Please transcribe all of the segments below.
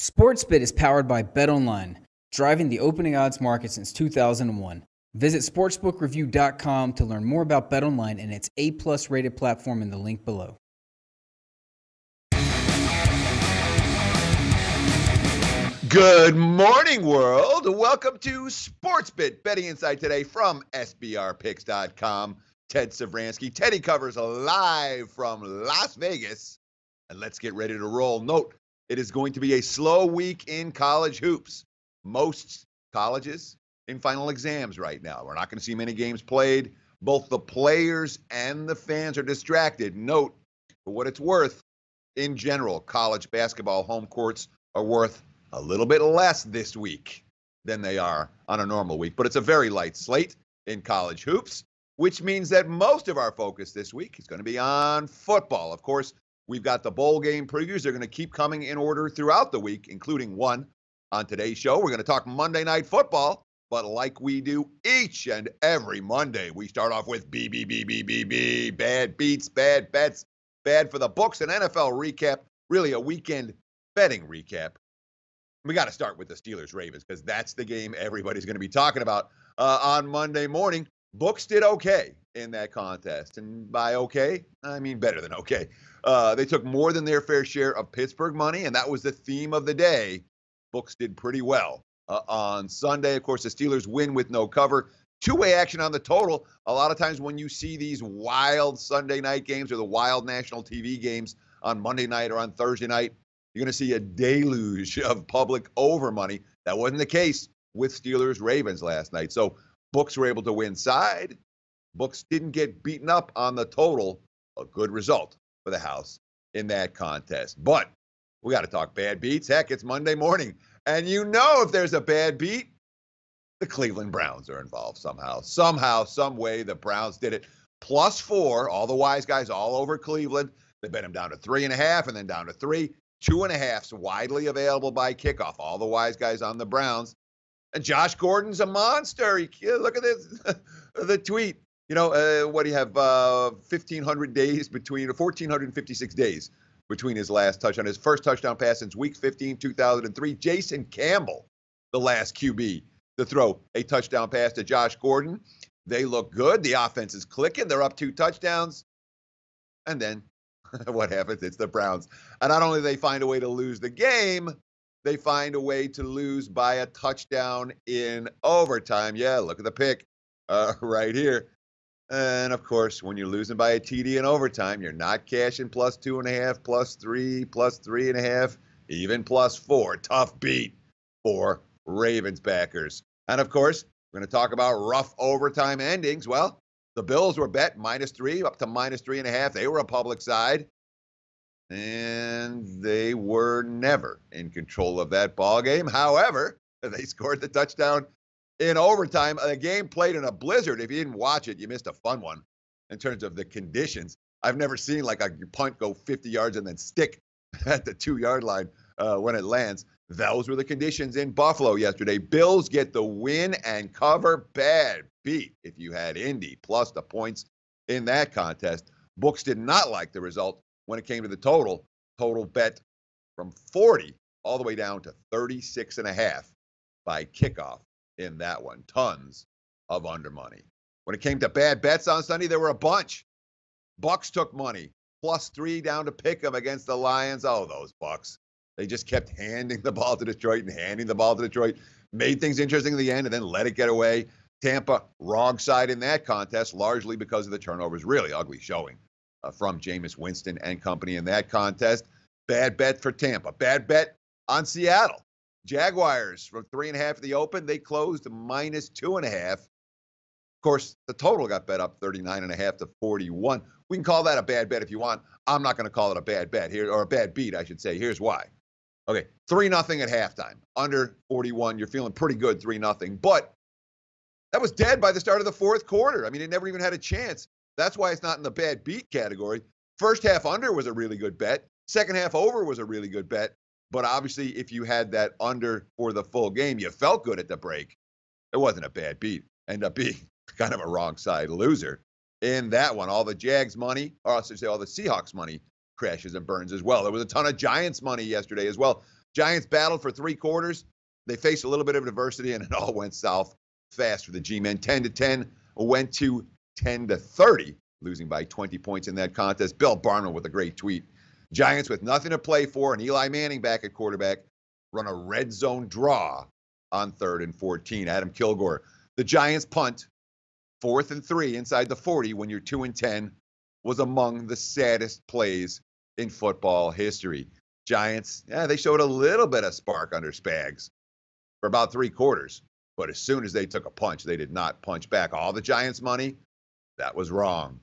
Sportsbit is powered by BetOnline, driving the opening odds market since 2001. Visit sportsbookreview.com to learn more about BetOnline and its A+ rated platform in the link below. Good morning, world. Welcome to Sportsbit Betting Insight today from SBRpicks.com. Ted Savransky. Teddy covers live from Las Vegas. And let's get ready to roll. Note, it is going to be a slow week in college hoops. Most colleges in final exams right now. We're not going to see many games played. Both the players and the fans are distracted. Note, for what it's worth, in general, college basketball home courts are worth a little bit less this week than they are on a normal week. But it's a very light slate in college hoops, which means that most of our focus this week is going to be on football. Of course, we've got the bowl game previews. They're going to keep coming in order throughout the week, including one on today's show. We're going to talk Monday Night Football, but like we do each and every Monday, we start off with B, bad beats, bad bets, bad for the books, an NFL recap, really a weekend betting recap. We got to start with the Steelers-Ravens because that's the game everybody's going to be talking about on Monday morning. Books did okay in that contest. And by okay, I mean better than okay. They took more than their fair share of Pittsburgh money, and that was the theme of the day. Books did pretty well on Sunday. Of course, the Steelers win with no cover. Two-way action on the total. A lot of times when you see these wild Sunday night games or the wild national TV games on Monday night or on Thursday night, you're going to see a deluge of public over money. That wasn't the case with Steelers-Ravens last night. So books were able to win side. Books didn't get beaten up on the total. A good result for the house in that contest. But we got to talk bad beats. Heck, it's Monday morning. And you know if there's a bad beat, the Cleveland Browns are involved somehow. Somehow, some way, the Browns did it. +4, all the wise guys all over Cleveland. They bet them down to 3.5 and then down to 3. 2.5s widely available by kickoff. All the wise guys on the Browns. And Josh Gordon's a monster. Look at this, the tweet. You know, what do you have? 1,500 days between, 1,456 days between his last touchdown. His first touchdown pass since week 15, 2003. Jason Campbell, the last QB to throw a touchdown pass to Josh Gordon. They look good. The offense is clicking. They're up 2 touchdowns. And then what happens? It's the Browns. And not only do they find a way to lose the game, they find a way to lose by a touchdown in overtime. Yeah, look at the pick right here. And, of course, when you're losing by a TD in overtime, you're not cashing +2.5, +3, +3.5, even +4. Tough beat for Ravens backers. And, of course, we're going to talk about rough overtime endings. Well, the Bills were bet -3 up to -3.5. They were a public side. And they were never in control of that ball game. However, they scored the touchdown in overtime. A game played in a blizzard. If you didn't watch it, you missed a fun one in terms of the conditions. I've never seen like a punt go 50 yards and then stick at the 2-yard line when it lands. Those were the conditions in Buffalo yesterday. Bills get the win and cover. Bad beat if you had Indy plus the points in that contest. Books did not like the result when it came to the total. Total bet from 40 all the way down to 36.5 by kickoff in that one. Tons of under money. When it came to bad bets on Sunday, there were a bunch. Bucks took money, +3 down to pick 'em against the Lions. Oh, those Bucks. They just kept handing the ball to Detroit and handing the ball to Detroit. Made things interesting at the end and then let it get away. Tampa, wrong side in that contest, largely because of the turnovers. Really ugly showing from Jameis Winston and company in that contest. Bad bet for Tampa. Bad bet on Seattle. Jaguars from 3.5 at the open. They closed -2.5. Of course, the total got bet up 39.5 to 41. We can call that a bad bet if you want. I'm not going to call it a bad bet here, or a bad beat, I should say. Here's why. Okay, 3-0 at halftime. Under 41, you're feeling pretty good, 3-0. But that was dead by the start of the fourth quarter. I mean, it never even had a chance. That's why it's not in the bad beat category. First half under was a really good bet. Second half over was a really good bet. But obviously, if you had that under for the full game, you felt good at the break. It wasn't a bad beat. Ended up being kind of a wrong side loser in that one. All the Jags money, or I should say all the Seahawks money, crashes and burns as well. There was a ton of Giants money yesterday as well. Giants battled for 3 quarters. They faced a little bit of adversity, and it all went south fast for the G-men. 10-10 went to 10-30, losing by 20 points in that contest. Bill Barnwell with a great tweet. Giants with nothing to play for, and Eli Manning back at quarterback run a red zone draw on 3rd and 14. Adam Kilgore. The Giants punt, 4th and 3 inside the 40 when you're 2-10, was among the saddest plays in football history. Giants, they showed a little bit of spark under Spags for about 3 quarters. But as soon as they took a punch, they did not punch back. All the Giants' money, that was wrong.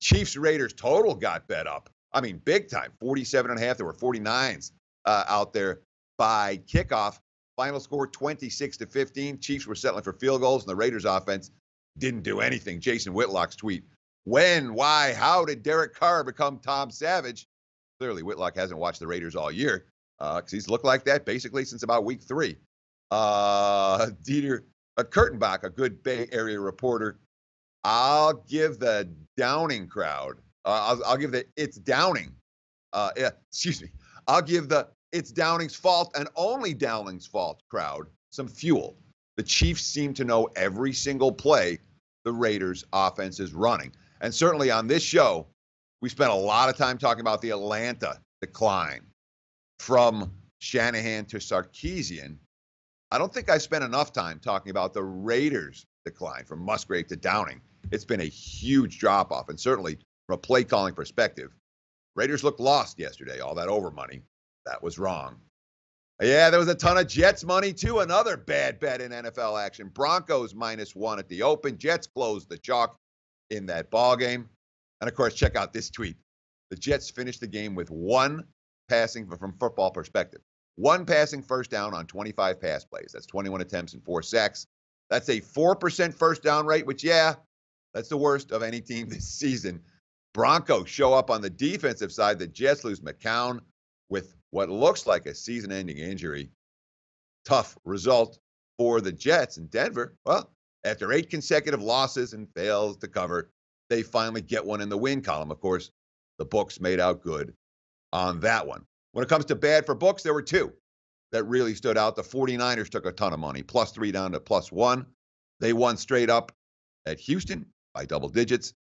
Chiefs-Raiders total got bet up. I mean, big time. 47.5. There were 49s out there by kickoff. Final score 26-15. Chiefs were settling for field goals, and the Raiders offense didn't do anything. Jason Whitlock's tweet. When, why, how did Derek Carr become Tom Savage? Clearly, Whitlock hasn't watched the Raiders all year because he's looked like that basically since about week 3. Dieter Kurtenbach, a good Bay Area reporter. I'll give the Downing crowd. I'll give the it's Downing. I'll give the it's Downing's fault and only Downing's fault crowd some fuel. The Chiefs seem to know every single play the Raiders offense is running. And certainly on this show, we spent a lot of time talking about the Atlanta decline from Shanahan to Sarkisian. I don't think I spent enough time talking about the Raiders decline from Musgrave to Downing. It's been a huge drop-off, and certainly from a play-calling perspective, Raiders looked lost yesterday. All that over money, that was wrong. Yeah, there was a ton of Jets money, too. Another bad bet in NFL action. Broncos -1 at the open. Jets closed the chalk in that ball game. And, of course, check out this tweet. The Jets finished the game with 1 passing, from football perspective, 1 passing first down on 25 pass plays. That's 21 attempts and 4 sacks. That's a 4% first down rate, which, that's the worst of any team this season. Broncos show up on the defensive side. The Jets lose McCown with what looks like a season-ending injury. Tough result for the Jets in Denver. Well, after 8 consecutive losses and fails to cover, they finally get one in the win column. Of course, the books made out good on that one. When it comes to bad for books, there were 2 that really stood out. The 49ers took a ton of money, +3 down to +1. They won straight up at Houston by double digits.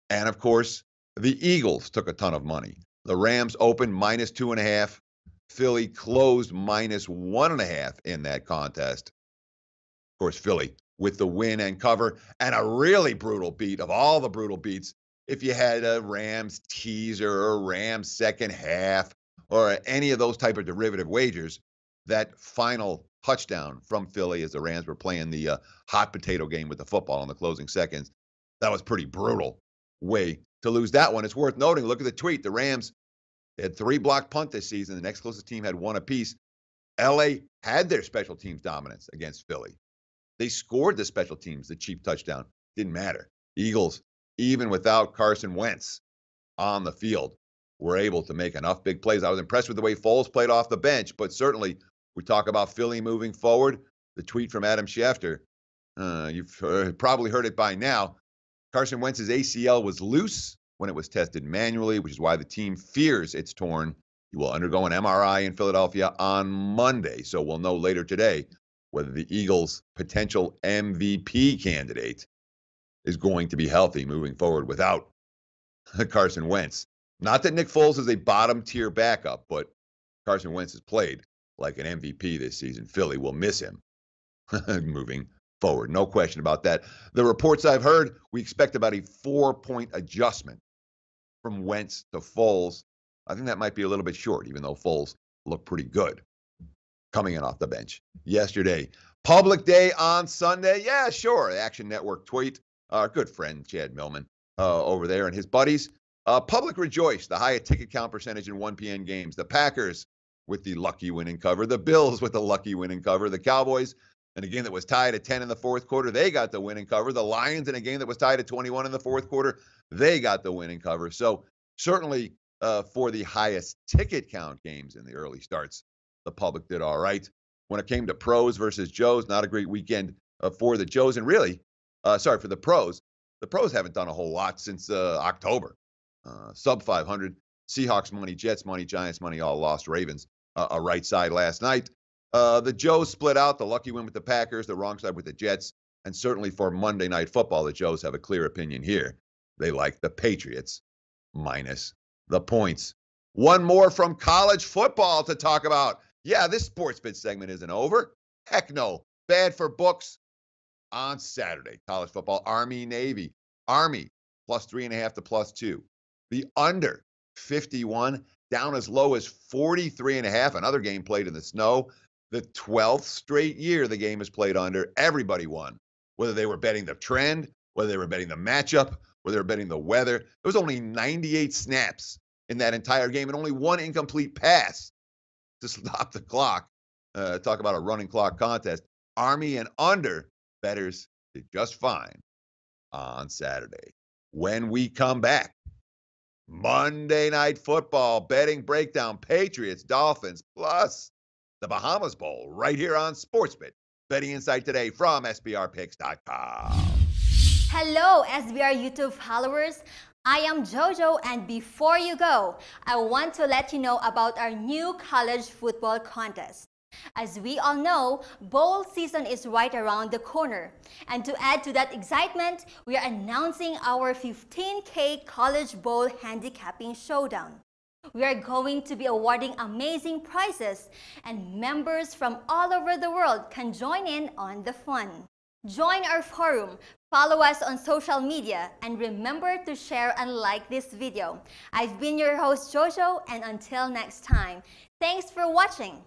And, of course, the Eagles took a ton of money. The Rams opened -2.5. Philly closed -1.5 in that contest. Of course, Philly with the win and cover, and a really brutal beat of all the brutal beats. If you had a Rams teaser or Rams second half or any of those type of derivative wagers, that final touchdown from Philly as the Rams were playing the hot potato game with the football in the closing seconds, that was pretty brutal way to lose that one. It's worth noting, look at the tweet. The Rams had 3 blocked punt this season. The next closest team had 1 apiece. LA had their special teams dominance against Philly. They scored the special teams, the cheap touchdown. Didn't matter. Eagles, even without Carson Wentz on the field, were able to make enough big plays. I was impressed with the way Foles played off the bench, but certainly we talk about Philly moving forward. The tweet from Adam Schefter, you've probably heard it by now. Carson Wentz's ACL was loose when it was tested manually, which is why the team fears it's torn. He will undergo an MRI in Philadelphia on Monday, so we'll know later today whether the Eagles' potential MVP candidate is going to be healthy moving forward without Carson Wentz. Not that Nick Foles is a bottom-tier backup, but Carson Wentz has played like an MVP this season. Philly will miss him moving forward. No question about that. The reports I've heard, we expect about a 4-point adjustment from Wentz to Foles. I think that might be a little bit short, even though Foles looked pretty good coming in off the bench yesterday. Public day on Sunday. Yeah, sure. Action Network tweet. Our good friend Chad Millman over there and his buddies. Public rejoice. The highest ticket count percentage in 1 p.m. games. The Packers with the lucky winning cover. The Bills with the lucky winning cover. The Cowboys in a game that was tied at 10 in the fourth quarter. They got the winning cover. The Lions in a game that was tied at 21 in the fourth quarter. They got the winning cover. So certainly for the highest ticket count games in the early starts, the public did all right. When it came to pros versus Joes, not a great weekend for the Joes. And really, for the pros. The pros haven't done a whole lot since October. Sub 500. Seahawks money, Jets money, Giants money, all lost. Ravens a right side last night. The Joes split out. The lucky win with the Packers, the wrong side with the Jets. And certainly for Monday Night Football, the Joes have a clear opinion here. They like the Patriots minus the points. One more from college football to talk about. Yeah, this sports bit segment isn't over. Heck no. Bad for books on Saturday. College football, Army, Navy. Army plus 3.5 to plus 2. The under 51 down as low as 43.5. Another game played in the snow. The 12th straight year the game is played under. Everybody won. Whether they were betting the trend, whether they were betting the matchup, whether they were betting the weather. There was only 98 snaps in that entire game and only one incomplete pass to stop the clock. Talk about a running clock contest. Army and under bettors did just fine on Saturday. When we come back, Monday Night Football betting breakdown, Patriots, Dolphins, plus the Bahamas Bowl right here on Sportsbit. Betting Insight today from SBRpicks.com. Hello, SBR YouTube followers. I am JoJo, and before you go, I want to let you know about our new college football contest. As we all know, bowl season is right around the corner. And to add to that excitement, we are announcing our 15K College Bowl Handicapping Showdown. We are going to be awarding amazing prizes, and members from all over the world can join in on the fun. Join our forum, follow us on social media, and remember to share and like this video. I've been your host, JoJo, and until next time, thanks for watching.